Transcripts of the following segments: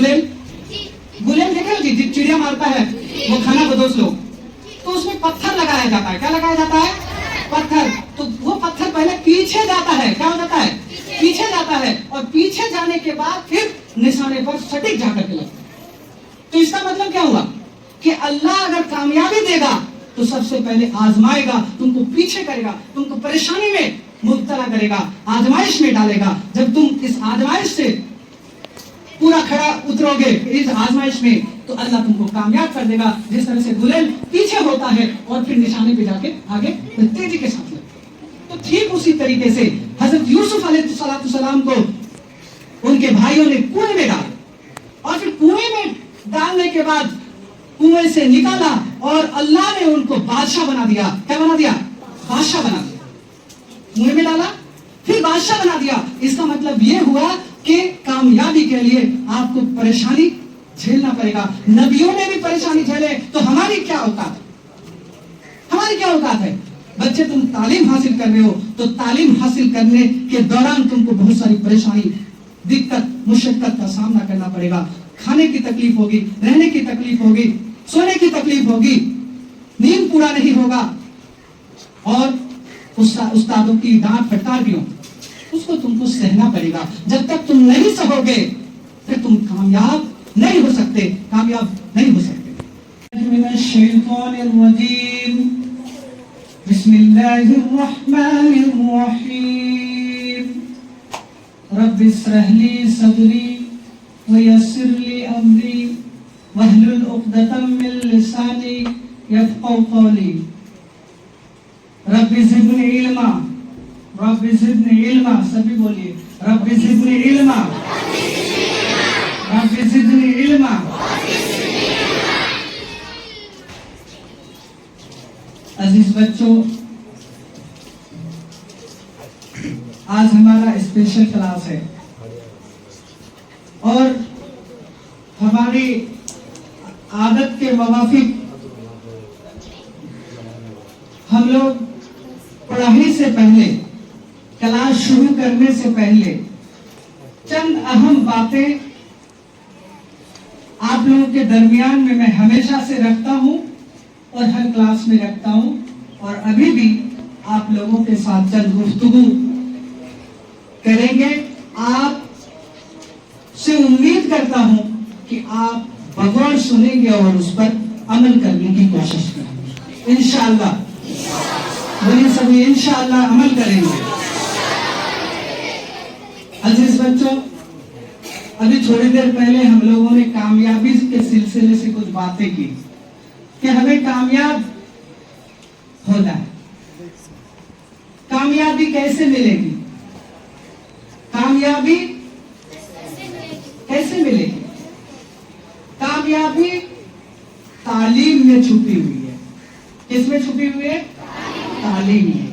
गुलेल, गुलेल देखे हो जी, चिड़िया मारता है वो खाना बदोश लोग, तो उसमें पत्थर लगाया जाता है। क्या लगाया जाता है? पत्थर। तो वो पत्थर पहले पीछे जाता है, क्या हो जाता है? पीछे जाता है, और पीछे जाने के बाद फिर निशाने पर सटीक जाकर के लगता है। तो इसका मतलब क्या हुआ कि अल्लाह अगर कामयाबी देगा तो सबसे पहले आजमाएगा, तुमको पीछे करेगा, तुमको परेशानी में मुब्तला करेगा, आजमाइश में डालेगा। जब तुम इस आजमाइश से पूरा खड़ा उतरोगे इस आजमाइश में, तो अल्लाह तुमको कामयाब कर देगा। जिस तरह से गुलेल पीछे होता है और फिर निशाने पे जाके आगे तेजी के साथ लगता है, तो ठीक उसी तरीके से हजरत यूसुफ अलैहिस्सलाम को उनके भाइयों ने कुएं में डाला, और फिर कुएं में डालने के बाद कुएं से निकाला और अल्लाह ने उनको बादशाह बना दिया। क्या बना दिया? बादशाह बना दिया। कुएं में डाला फिर बादशाह बना दिया। इसका मतलब ये हुआ कि कामयाबी के लिए आपको परेशानी झेलना पड़ेगा। नबियों ने भी परेशानी झेले, तो हमारी क्या औकात है? हमारी क्या औकात है? बच्चे, तुम तालीम हासिल कर रहे हो, तो तालीम हासिल करने के दौरान तुमको बहुत सारी परेशानी, दिक्कत, मुशक्कत का सामना करना पड़ेगा। खाने की तकलीफ होगी, रहने की तकलीफ होगी, सोने की तकलीफ होगी, नींद पूरा नहीं होगा, और उस्तादों की डांट फटकार भी होगी, उसको तुमको सहना पड़ेगा। जब तक तुम नहीं सहोगे फिर तुम कामयाब नहीं हो सकते, कामयाब नहीं हो सकते। रब्बि इश्रह ली सदरी वयस्सिर ली अमरी वहलुल उक़दतम मिन लिसानी यफ़क़हू क़ौली। रब्बि ज़िदनी इल्मा, रब्बि ज़िदनी इल्मा, सभी बोलिए, रब्बि ज़िदनी इल्मा, रब्बि ज़िदनी इल्मा। अजीज बच्चों, आज हमारा स्पेशल क्लास है, और हमारी आदत के मुताबिक हम लोग पढ़ाई से पहले, क्लास शुरू करने से पहले चंद अहम बातें आप लोगों के दरमियान में मैं हमेशा से रखता हूं और हर क्लास में रखता हूं, और अभी भी आप लोगों के साथ चंद गुफ्तगू करेंगे। आप से उम्मीद करता हूं कि आप बगौर सुनेंगे और उस पर अमल करने की कोशिश करेंगे इंशाअल्लाह। बोलिए सभी, इंशाअल्लाह अमल करेंगे। अजीज बच्चों, अभी थोड़ी देर पहले हम लोगों ने कामयाबी के सिलसिले से कुछ बातें की कि हमें कामयाब होना है। कामयाबी कैसे मिलेगी? कामयाबी कैसे मिलेगी? कामयाबी तालीम में छुपी हुई है। किसमें छुपी हुई है? तालीम में।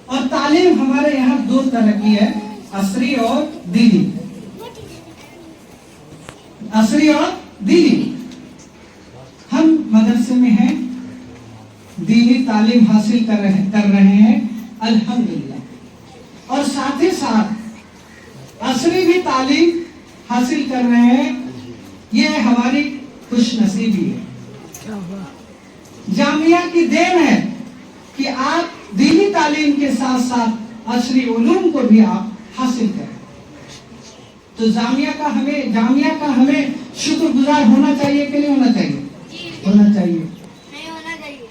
और तालीम हमारे यहाँ दो तरह की है, असरी और दीनी। असरी और दीनी। हम मदरसे में हैं, दीनी तालीम हासिल कर रहे हैं अल्हम्दुलिल्लाह, और साथ ही साथ असरी भी तालीम हासिल कर रहे हैं। ये हमारी खुशनसीबी है, जामिया की देन है कि आप दीनी तालीम के साथ साथ असरी उलूम को भी आप हासिल करें। तो जामिया का हमें शुक्रगुजार होना चाहिए कि नहीं होना चाहिए? होना चाहिए, नहीं होना चाहिए,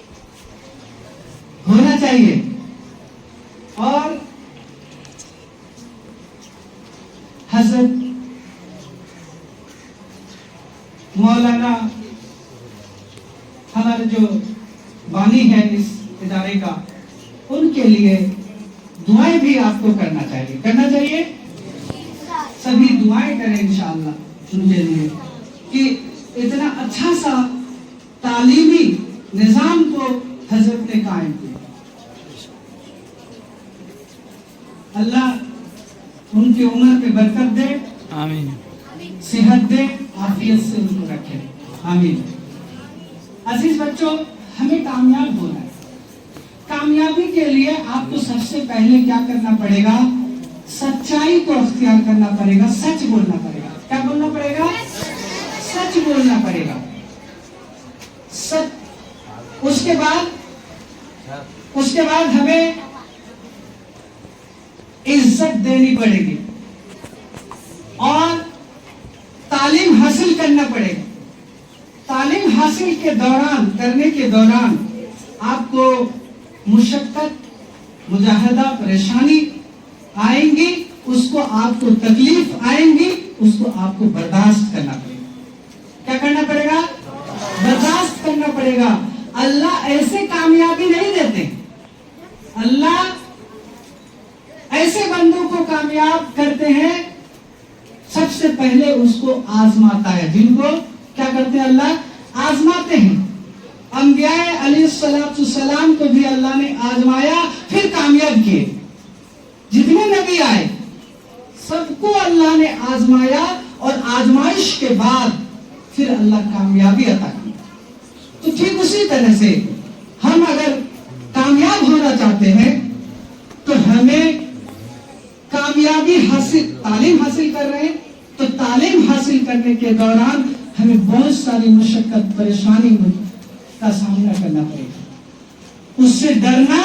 होना चाहिए। और हजरत मौलाना, हमारे जो बानी है इस इदारे का, उनके लिए दुआएं भी आपको करना चाहिए। करना चाहिए, सभी दुआएं करें इंशाअल्लाह उनके लिए कि इतना अच्छा सा तालीमी निजाम को हजरत ने कायम किया। अल्लाह उनकी उम्र पे बरकत दे, आमीन, सेहत दे, आफियत से उनको रखे, आमीन। अजीज बच्चों, हमें कामयाब होना है। कामयाबी के लिए आपको सबसे पहले क्या करना पड़ेगा? सच्चाई को अख्तियार करना पड़ेगा, सच बोलना पड़ेगा। क्या बोलना पड़ेगा? बोलना पड़ेगा, सच। उसके बाद हमें इज्जत देनी पड़ेगी और तालीम हासिल करना पड़ेगा। तालीम हासिल करने के दौरान आपको मुशक्कत, मुजाहदा, परेशानी आएंगी, उसको आपको तकलीफ आएंगी, उसको आपको बर्दाश्त करना पड़ेगा। क्या करना पड़ेगा? बर्दाश्त करना पड़ेगा। अल्लाह ऐसे कामयाबी नहीं देते। अल्लाह ऐसे बंदों को कामयाब करते हैं, सबसे पहले उसको आजमाता है। जिनको क्या करते हैं? अल्लाह आजमाते हैं। अंबिया अलैहिस्सलाम को भी अल्लाह ने आजमाया, फिर कामयाब किए। जितने नबी आए सबको अल्लाह ने आजमाया और आजमाइश के बाद फिर अल्लाह कामयाबी अता की। तो ठीक उसी तरह से हम अगर कामयाब होना चाहते हैं तो हमें कामयाबी हासिल, तालीम हासिल कर रहे हैं तो तालीम हासिल करने के दौरान हमें बहुत सारी मुशक्कत, परेशानी का सामना करना पड़ेगा। उससे डरना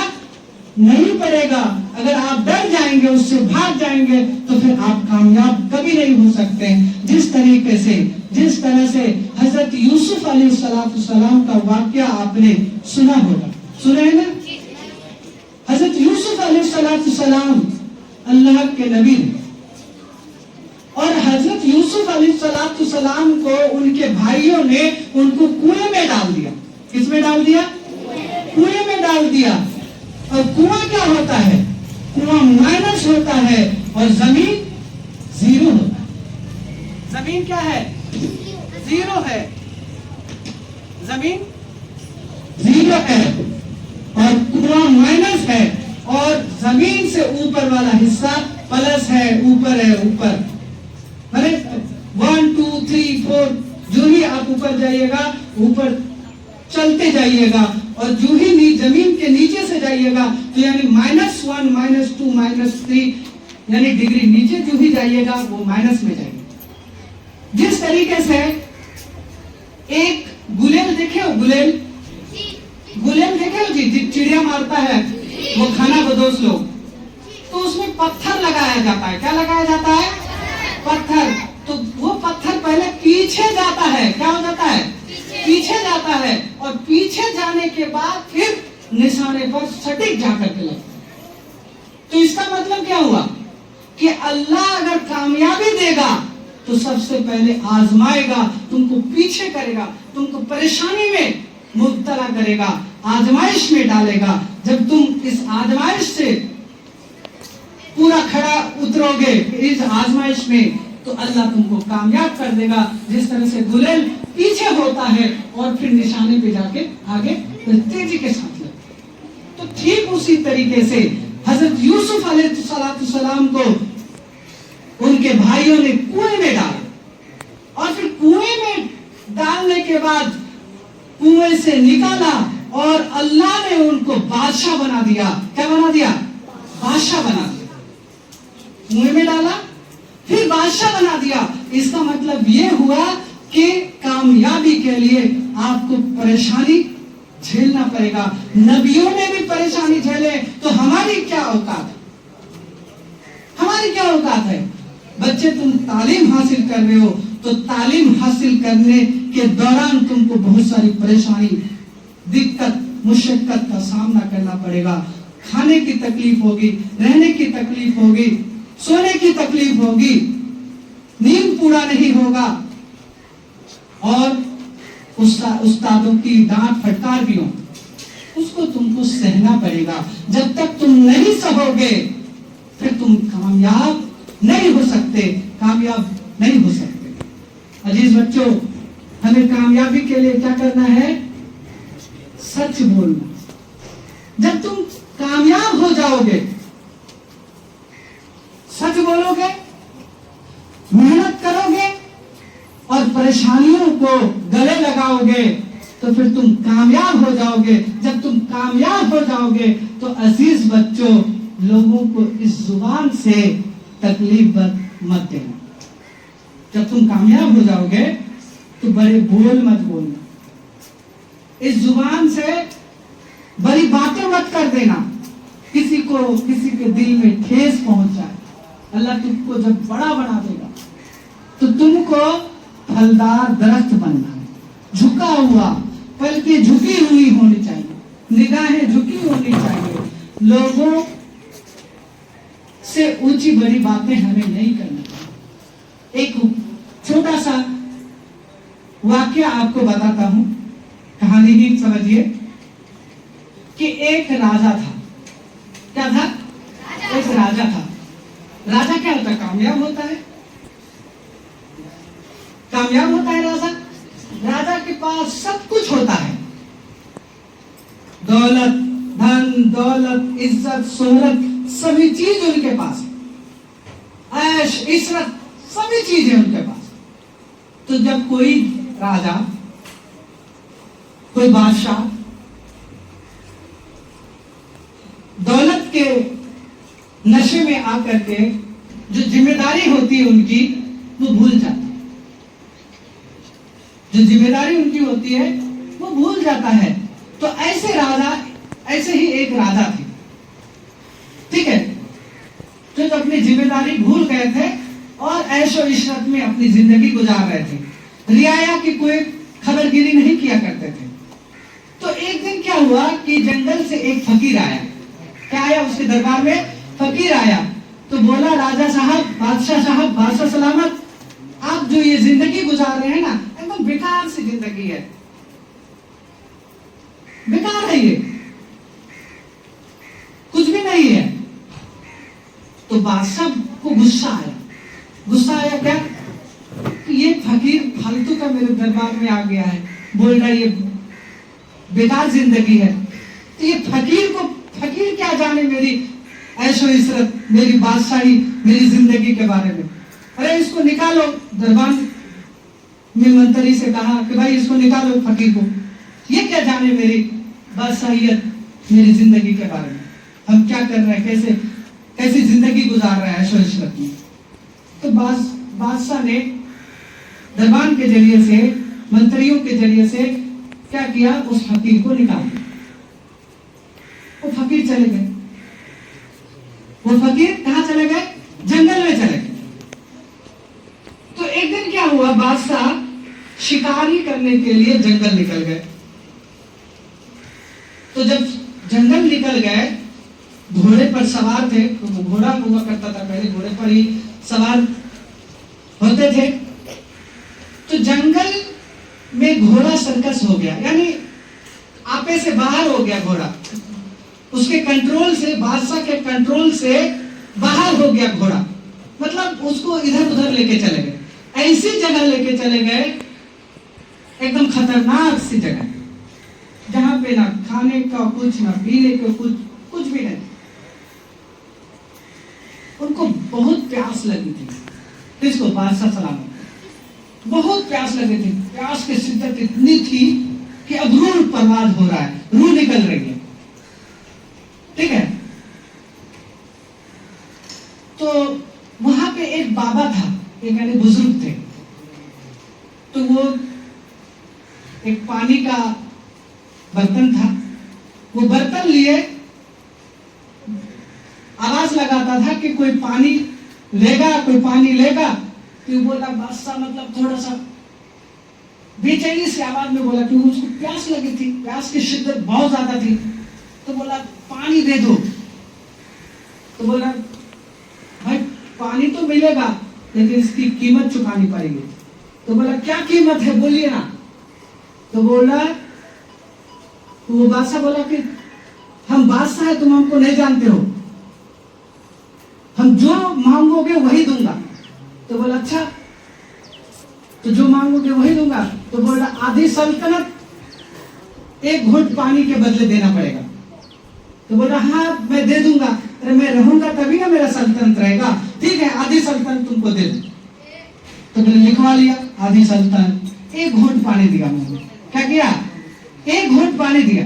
नहीं पड़ेगा। अगर आप डर जाएंगे, उससे भाग जाएंगे तो फिर आप कामयाब कभी नहीं हो सकते। जिस तरह से हजरत यूसुफ अलैहिस्सलाम का वाकया आपने सुना होगा, सुना है ना? हजरत यूसुफ अलैहिस्सलाम अल्लाह के नबी और हजरत यूसुफ अलैहिस्सलाम को उनके भाइयों ने उनको कुएं में डाल दिया। किस में डाल दिया? कुएं में डाल दिया। और कुआं क्या होता है? कुआं माइनस होता है और जमीन जीरो होता है। जमीन क्या है? जीरो है। जमीन जीरो है और कुआं माइनस है और जमीन से ऊपर वाला हिस्सा प्लस है, ऊपर है। ऊपर मैंने 1 2 3 4 जो ही आप ऊपर जाइएगा, ऊपर चलते जाइएगा और जो ही जमीन के नीचे से जाइएगा तो यानी -1 -2 -3 यानी डिग्री नीचे जो ही जाइएगा वो माइनस में जाएगा। जिस तरीके से एक गुलेल देखे हो, गुलेल देखे हो जी, चिड़िया मारता है वो खाना बदोश लोग, तो उसमें पत्थर लगाया जाता है। क्या लगाया जाता है? पत्थर। तो वो पत्थर पहले पीछे जाता है। क्या हो जाता है? पीछे जाता है और पीछे जाने के बाद फिर निशाने पर सटीक जाकर के लगता है। तो इसका मतलब क्या हुआ कि अल्लाह अगर कामयाबी देगा तो सबसे पहले आजमाएगा, तुमको पीछे करेगा, तुमको परेशानी में मुब्तला करेगा, आजमाइश में डालेगा। जब तुम इस आजमाइश से पूरा खड़ा उतरोगे इस आजमाइश में तो अल्लाह तुमको कामयाब कर देगा। जिस तरह से गुलेल पीछे होता है और फिर निशाने पे जाके आगे तेजी के साथ लगता। तो ठीक उसी तरीके से हजरत यूसुफ अलैहिस्सलाम को उनके भाइयों ने कुएं में डाला और फिर कुएं में डालने के बाद कुएं से निकाला और अल्लाह ने उनको बादशाह बना दिया। क्या बना दिया? बादशाह बना दिया। कुएं में डाला फिर बादशाह बना दिया। इसका मतलब ये हुआ कि कामयाबी के लिए आपको परेशानी झेलना पड़ेगा। नबियों ने भी परेशानी झेले तो हमारी क्या औकात है? हमारी क्या औकात है? बच्चे तुम तालीम हासिल कर रहे हो तो तालीम हासिल करने के दौरान तुमको बहुत सारी परेशानी, दिक्कत, मुशक्कत का सामना करना पड़ेगा। खाने की तकलीफ होगी, रहने की तकलीफ होगी, सोने की तकलीफ होगी, नींद पूरा नहीं होगा और उस्तादों की डांट फटकार भी हो, उसको तुमको सहना पड़ेगा। जब तक तुम नहीं सहोगे फिर तुम कामयाब नहीं हो सकते, कामयाब नहीं हो सकते। अजीज बच्चों, हमें कामयाबी के लिए क्या करना है? सच बोलना। जब तुम कामयाब हो जाओगे, सच बोलोगे, मेहनत करोगे और परेशानियों को गले लगाओगे तो फिर तुम कामयाब हो जाओगे। जब तुम कामयाब हो जाओगे तो अजीज बच्चों, लोगों को इस जुबान से तकलीफ मत देना। जब तुम कामयाब हो जाओगे तो बड़े बोल मत बोलना, इस जुबान से बड़ी बातें मत कर देना, किसी के दिल में ठेस पहुंच जाए। अल्लाह तुमको जब बड़ा बना देगा तो तुमको फलदार दरख्त बनना है, झुका हुआ, पलकें झुकी हुई होनी चाहिए, निगाहें झुकी होनी चाहिए, लोगों से ऊंची बड़ी बातें हमें नहीं करनी चाहिए। एक छोटा सा वाक्य आपको बताता हूं, कहानी ही समझिए कि एक राजा था। क्या था? एक राजा था। राजा क्या होता है? कामयाब होता है। कामयाब होता है राजा। राजा के पास सब कुछ होता है, दौलत, धन दौलत, इज्जत, शोहरत, सभी चीज उनके पास है, ऐश इशरत सभी चीजें उनके पास। तो जब कोई राजा, कोई बादशाह दौलत के नशे में आकर के जो जिम्मेदारी होती है उनकी वो भूल जाता है, जो जिम्मेदारी उनकी होती है वो भूल जाता है। तो ऐसे ही एक राजा थी, ठीक है, जो तो अपनी जिम्मेदारी भूल गए थे और ऐशो इशरत में अपनी जिंदगी गुजार रहे थे, रियाया की कोई खबरगिरी नहीं किया करते थे। तो एक दिन क्या हुआ कि जंगल से एक फकीर आया। क्या आया? उसके दरबार में फकीर आया। तो बोला, राजा साहब, बादशाह साहब, बादशाह सलामत, आप जो ये जिंदगी गुजार रहे हैं ना, एकदम बेकार सी जिंदगी है, बेकार है, ये कुछ भी नहीं है। तो बादशाह को गुस्सा आया। गुस्सा आया क्या? ये फकीर फालतू का मेरे दरबार में आ गया है, बोल रहा है ये बेकार जिंदगी है। तो ये फकीर क्या जाने मेरी ऐशो इशरत, मेरी बादशाही, मेरी जिंदगी के बारे में। अरे इसको निकालो। दरबार में मंत्री से कहा कि भाई इसको निकालो फकीर को, ये क्या जाने मेरी बादशाहियत, मेरी जिंदगी के बारे में, हम क्या कर रहे हैं, कैसी जिंदगी गुजार रहे हैं ऐशो इशरत में। तो बादशाह ने दरबार के जरिए से, मंत्रियों के जरिए से क्या किया, उस फकीर को निकाल दिया। वो फकीर चले गए। वो फकीर कहां चले गए? जंगल में चले गए। तो एक दिन क्या हुआ, बादशाह शिकारी करने के लिए जंगल निकल गए। तो जब जंगल निकल गए, घोड़े पर सवार थे, तो वो घोड़ा हुआ करता था पहले, घोड़े पर ही सवार होते थे। तो जंगल में घोड़ा सर्कस हो गया, यानी आपे से बाहर हो गया घोड़ा, उसके कंट्रोल से, बादशाह के कंट्रोल से बाहर हो गया घोड़ा। मतलब उसको इधर उधर लेके चले गए, ऐसी जगह लेके चले गए, एकदम खतरनाक सी जगह, जहां पे ना खाने का कुछ, ना पीने का कुछ भी नहीं। उनको बहुत प्यास लगी थी, किसको? बादशाह सलामत, बहुत प्यास लगी थी। प्यास की शिद्दत इतनी थी कि अब रूह परवाज हो रहा है, रूह निकल रही है, ठीक है। तो वहां पे एक बाबा था, एक यानी बुजुर्ग थे। तो वो एक पानी का बर्तन था, वो बर्तन लिए आवाज लगाता था कि कोई पानी लेगा, कोई पानी लेगा। तो बोला बादशाह, मतलब थोड़ा सा बेचैनी से आवाज में बोला कि उसको प्यास लगी थी, प्यास की शिद्दत बहुत ज्यादा थी। तो बोला पानी दे दो। तो बोला भाई पानी तो मिलेगा लेकिन इसकी कीमत चुकानी पड़ेगी। तो बोला क्या कीमत है, बोलिए ना। तो बोला, तो वो बादशाह बोला कि हम बादशाह है, तुम हमको नहीं जानते हो, हम जो मांगोगे वही दूंगा। तो बोला अच्छा, तो जो मांगोगे वही दूंगा। तो बोला आधी सल्तनत एक घूंट पानी के बदले देना पड़ेगा। तो बोला हाँ मैं दे दूंगा, अरे मैं रहूंगा तभी ना मेरा सल्तनत रहेगा। ठीक है, आधी सल्तनत तुमको दे दूं। तो मैंने लिखवा लिया आधी सल्तनत। एक घूंट पानी दिया मैंने, क्या किया? एक घूंट पानी दिया।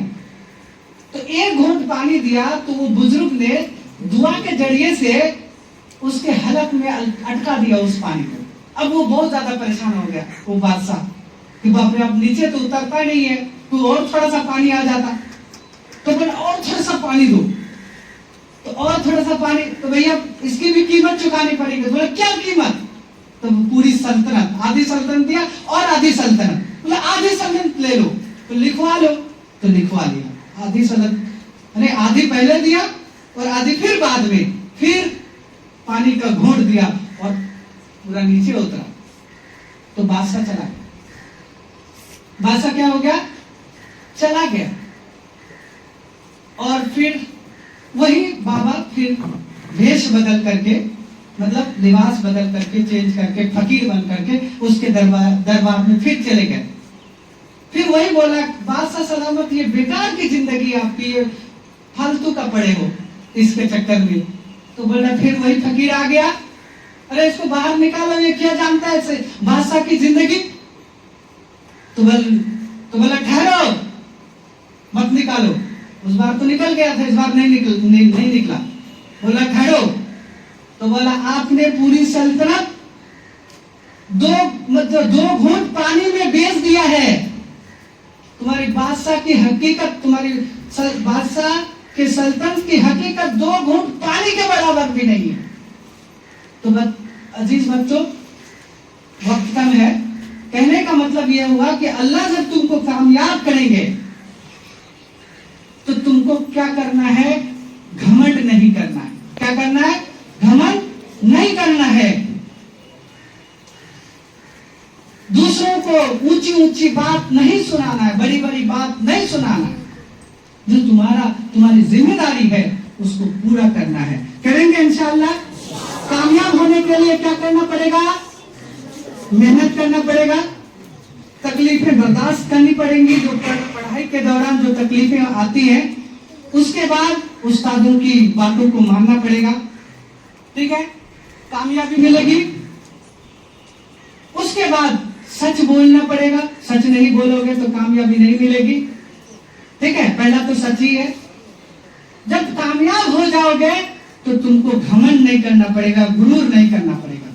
तो एक घूंट पानी दिया तो वो बुजुर्ग ने दुआ के जरिए से उसके हलक में अटका दिया उस पानी को। अब वो बहुत ज्यादा परेशान हो गया वो बादशाह, कि बाप रे अब नीचे तो उतरता नहीं है, तो और थोड़ा सा पानी आ जाता, तो बोला और थोड़ा सा पानी दो, तो और थोड़ा सा पानी, तो भैया इसकी भी कीमत चुकानी पड़ेगी। बोला क्या कीमत? तो पूरी सल्तनत, आधी सल्तनत दिया और आधी सल्तनत, बोला आधी सल्तनत ले लो, तो लिखवा लो, तो लिखवा लिया आधी सल्तनत, अरे आधी पहले दिया और आधी फिर बाद में, फिर पानी का घोंट दिया और पूरा नीचे उतरा, तो बादशाह चला गया। बादशाह क्या हो गया? चला गया। और फिर वही बाबा फिर वेश बदल करके, मतलब लिबास बदल करके, चेंज करके, फकीर बन करके उसके दरबार में फिर चले गए। फिर वही बोला, बादशाह सलामत, ये बेकार की जिंदगी आपकी, ये फालतू का पड़े हो इसके चक्कर में। तो बोला फिर वही फकीर आ गया, अरे इसको बाहर निकालो, ये क्या जानता है इसे बादशाह की जिंदगी। तो बोला ठहरो, मत निकालो। उस बार तो निकल गया था, इस बार नहीं निकला। बोला ठहरो, तो बोला आपने पूरी सल्तनत दो घूंट पानी में बेच दिया है। तुम्हारी बादशाह की हकीकत, तुम्हारी बादशाह के सल्तनत की हकीकत 2 घूंट पानी के बराबर भी नहीं है। तो अजीज बच्चों, वक्त कम है, कहने का मतलब यह हुआ कि अल्लाह जब तुमको कामयाब करेंगे तो तुमको क्या करना है? घमंड नहीं करना है। क्या करना है? घमंड नहीं करना है। दूसरों को ऊंची ऊंची बात नहीं सुनाना है, बड़ी बड़ी बात नहीं सुनाना है। जो तुम्हारी जिम्मेदारी है उसको पूरा करना है। करेंगे इंशाअल्लाह। कामयाब होने के लिए क्या करना पड़ेगा? मेहनत करना पड़ेगा, तकलीफें बर्दाश्त करनी पड़ेंगी। जो पढ़ाई के दौरान जो तकलीफें आती हैं, उसके बाद उस्तादों की बातों को मानना पड़ेगा। ठीक है, कामयाबी मिलेगी। उसके बाद सच बोलना पड़ेगा, सच नहीं बोलोगे तो कामयाबी नहीं मिलेगी। ठीक है, पहला तो सच ही है। जब कामयाब हो जाओगे तो तुमको घमंड नहीं करना पड़ेगा, गुरूर नहीं करना पड़ेगा।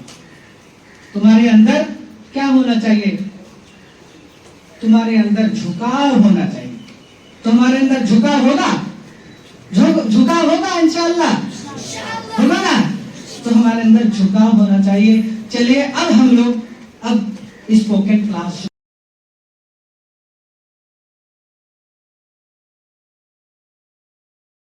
तुम्हारे अंदर क्या होना चाहिए? तुम्हारे अंदर झुकाव होना चाहिए। तुम्हारे अंदर झुकाव होगा, झुकाव होगा इंशाअल्लाह, होगा ना? तो हमारे अंदर झुकाव होना चाहिए। चलिए अब हम लोग स्पोकन क्लास